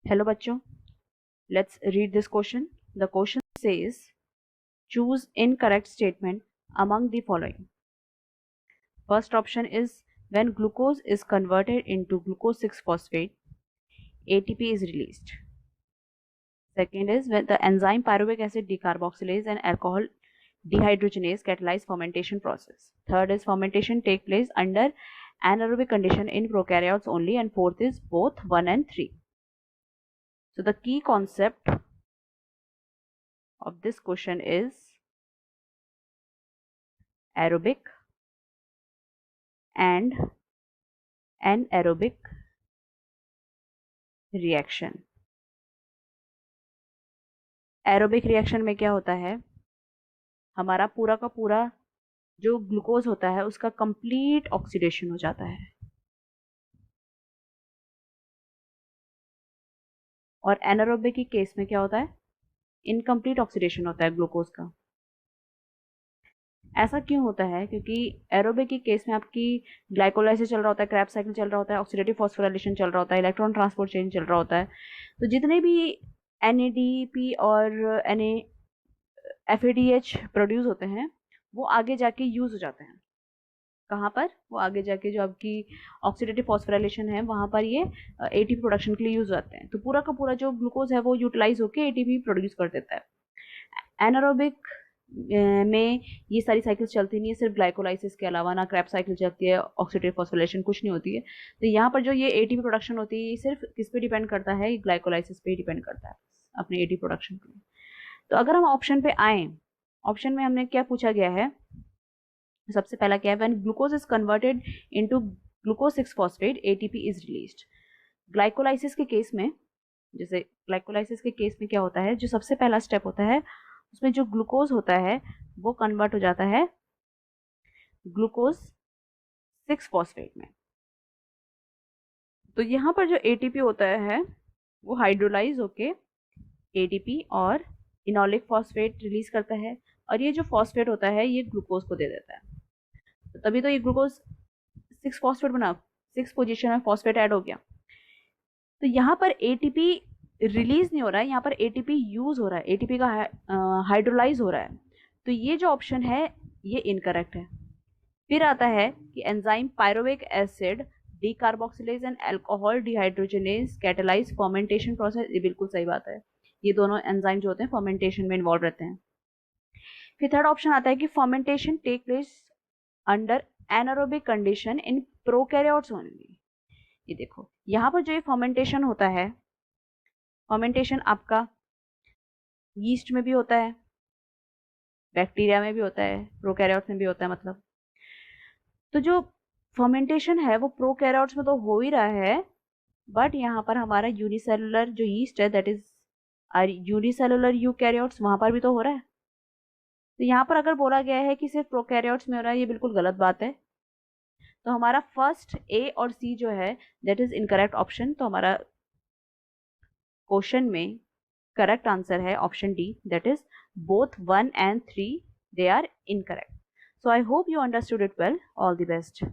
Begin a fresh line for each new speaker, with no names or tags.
Hello बच्चों, let's read this question. The question says choose incorrect statement among the following. First option is when glucose is converted into glucose 6-phosphate, ATP is released. Second is when the enzyme pyruvic acid decarboxylase and alcohol dehydrogenase catalyze fermentation process. Third is fermentation take place under anaerobic condition in prokaryotes only, and fourth is both 1 and 3. So the key concept of this question is aerobic and anaerobic reaction. Aerobic reaction में क्या होता है, हमारा पूरा का पूरा जो glucose होता है उसका कंप्लीट ऑक्सीडेशन हो जाता है, और एनारोबिक के केस में क्या होता है, इनकम्प्लीट ऑक्सीडेशन होता है ग्लूकोज का. ऐसा क्यों होता है, क्योंकि एरोबिक के केस में आपकी ग्लाइकोलाइसिस चल रहा होता है, क्रैब्स साइकिल चल रहा होता है, ऑक्सीडेटिव फॉस्फोराइलेशन चल रहा होता है, इलेक्ट्रॉन ट्रांसपोर्ट चेंज चल रहा होता है. तो जितने भी NADP और FADH प्रोड्यूस होते हैं वो आगे जाके यूज हो जाते हैं. कहाँ पर, वो आगे जाके जो आपकी ऑक्सीडेटिव फॉस्फोराइलेशन है वहाँ पर ये ATP प्रोडक्शन के लिए यूज होते हैं. तो पूरा का पूरा जो ग्लूकोज है वो यूटिलाइज होकर ATP प्रोड्यूस कर देता है. एनारोबिक में ये सारी साइकिल्स चलती नहीं है, सिर्फ ग्लाइकोलाइसिस के अलावा ना क्रैब्स साइकिल चलती है, ऑक्सीडेटिव फॉस्फोराइलेशन कुछ नहीं होती है. तो यहाँ पर जो ये ATP प्रोडक्शन होती है ये सिर्फ किस पे डिपेंड करता है, ग्लाइकोलाइसिस पे ही डिपेंड करता है अपने ATP प्रोडक्शन के लिए. तो अगर हम ऑप्शन पे आए, ऑप्शन में हमने क्या पूछा गया है, सबसे पहला क्या है, when glucose is converted into glucose 6-phosphate ATP is released. Glycolysis के केस में, जैसे ग्लाइकोलाइसिस के केस में क्या होता है, जो सबसे पहला स्टेप होता है उसमें जो ग्लूकोज होता है वो कन्वर्ट हो जाता है ग्लूकोज 6-phosphate में. तो यहाँ पर जो ATP होता है वो हाइड्रोलाइज होके ADP और इनोलिक फॉस्फेट रिलीज करता है, और ये जो फॉस्फेट होता है ये ग्लूकोज को दे देता है. तो तभी तो ये ग्लूकोज 6-phosphate बना, 6 पोजीशन में फॉस्फेट ऐड हो गया. तो यहाँ पर ATP रिलीज नहीं हो रहा है, यहाँ पर ATP यूज हो रहा है, ATP का हाइड्रोलाइज हो रहा है. तो ये जो ऑप्शन है ये इनकरेक्ट है. फिर आता है कि enzyme pyruvic acid decarboxylase and alcohol dehydrogenase catalyse fermentation process. ये बिल्कुल सही बात है, ये दोनों एंजाइम जो होते हैं फर्मेंटेशन में इन्वॉल्व रहते हैं. फिर थर्ड ऑप्शन आता है कि fermentation take place under anaerobic condition in prokaryotes only. ये देखो यहाँ पर जो ये फर्मेंटेशन होता है, फर्मेंटेशन आपका यीस्ट में भी होता है, बैक्टीरिया में भी होता है, प्रोकैरियोट्स में भी होता है मतलब. तो जो फर्मेंटेशन है वो प्रोकैरियोट्स में तो हो ही रहा है, बट यहाँ पर हमारा यूनिसेलुलर जो यीस्ट है दैट इज यूनिसेलुलर यूकैरियोट्स, वहां पर भी तो हो रहा है. तो यहाँ पर अगर बोला गया है कि सिर्फ प्रोकैरियोट्स में हो रहा है, ये बिल्कुल गलत बात है. तो हमारा फर्स्ट A और C जो है दैट इज इनकरेक्ट ऑप्शन. तो हमारा क्वेश्चन में करेक्ट आंसर है option D, that is both 1 and 3 they are incorrect. So I hope you understood it well. All the best.